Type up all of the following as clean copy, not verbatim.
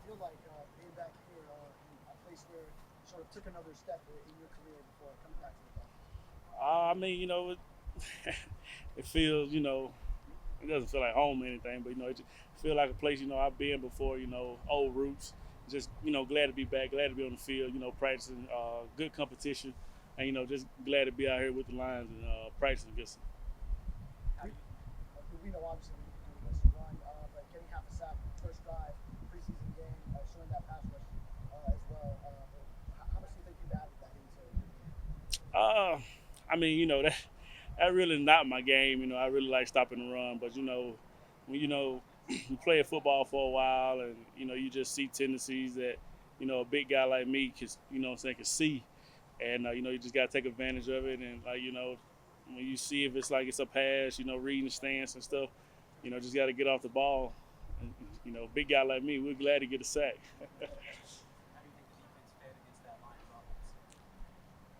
feel like being back here in a place where you sort of took another step in your career before coming back to the Dolphins? I mean, it feels, it doesn't feel like home or anything, but it just feel like a place, I've been before, old roots. Just, glad to be back, glad to be on the field, practicing good competition, and just glad to be out here with the Lions and practicing against them. We, we know obviously what you can do against the run, but getting half a sack first drive, preseason game, showing that pass rush as well. How much do you think you've added that into your game? Uh, I mean, that really not my game. I really like stopping the run, but when you play football for a while, and you just see tendencies that a big guy like me can, what I'm saying, can see, and you just gotta take advantage of it, and when you see if it's like it's a pass, reading the stance and stuff, just gotta get off the ball. And, big guy like me, we're glad to get a sack. How do you think the defense fared against that Lions offense?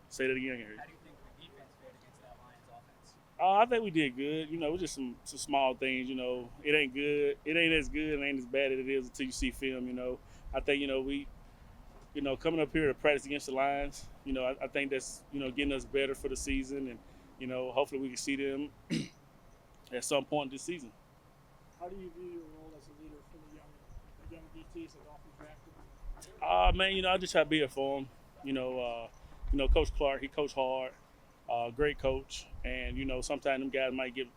Say that again, Harry. How do you think the defense fared against that Lions offense? I think we did good. It's just some small things. It ain't good. It ain't as good. It ain't as bad as it is until you see film. I think we coming up here to practice against the Lions. I think that's getting us better for the season, and hopefully we can see them at some point this season. How do you view your role as a leader for the young DTs that Dolphins drafted? Man, I just try to be here for them. Coach Clark, he coached hard, great coach, and sometimes them guys might get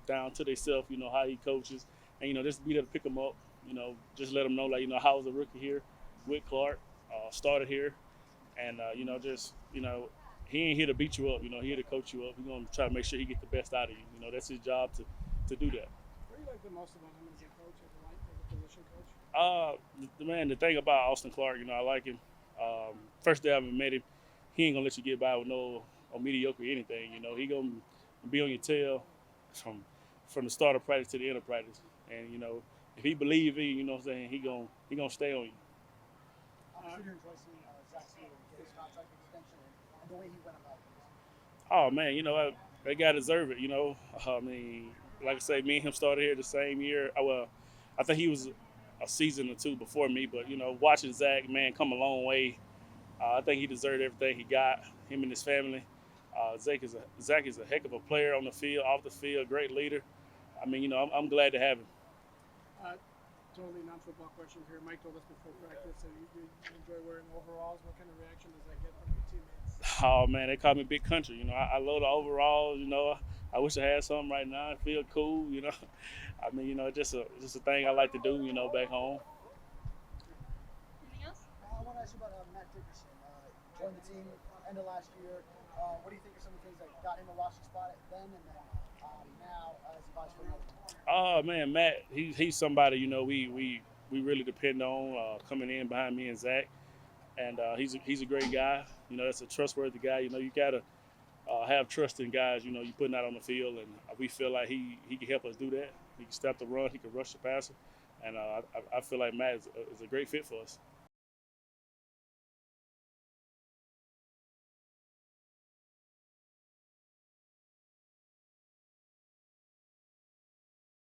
down to themselves, how he coaches, and just be there to pick them up. Just let them know like how I was a rookie here with Clark, started here, and just he ain't here to beat you up. He here to coach you up. He's gonna try to make sure he get the best out of you. That's his job to do that. What do you like the most about him as a coach, as a position coach? The thing about Austin Clark, I like him. First day I ever met him, he ain't gonna let you get by with no mediocre anything. He gonna be on your tail from the start of practice to the end of practice. And if he believe in you, what I'm saying, he gonna stay on you. How much did you enjoy seeing Zach Steele get his contract extension and the way he went about things? Oh man, they gotta deserve it. I mean, like I say, me and him started here the same year. Well, I think he was a season or two before me, but watching Zach, man, come a long way. I think he deserved everything he got. Him and his family. Zach is a heck of a player on the field, off the field, great leader. I mean, I'm glad to have him. Uh, Totally non-football question here. Mike told us before practice that you enjoy wearing overalls. What kind of reaction does that get from your teammates? Oh man, they call me Big Country. I love the overalls. I wish I had something right now. I feel cool. I mean, just a thing I like to do. Back home. Anything else? I want to ask you about Matt Dickerson. Joined the team end of last year. What do you think are some of the things that got him a roster spot then and then now as he vies for another one? Oh man, Matt, he's somebody we really depend on coming in behind me and Zach, and he's a great guy. That's a trustworthy guy. You gotta have trust in guys. You putting out on the field, and we feel like he can help us do that. He can stop the run, he can rush the passer, and I feel like Matt is a great fit for us.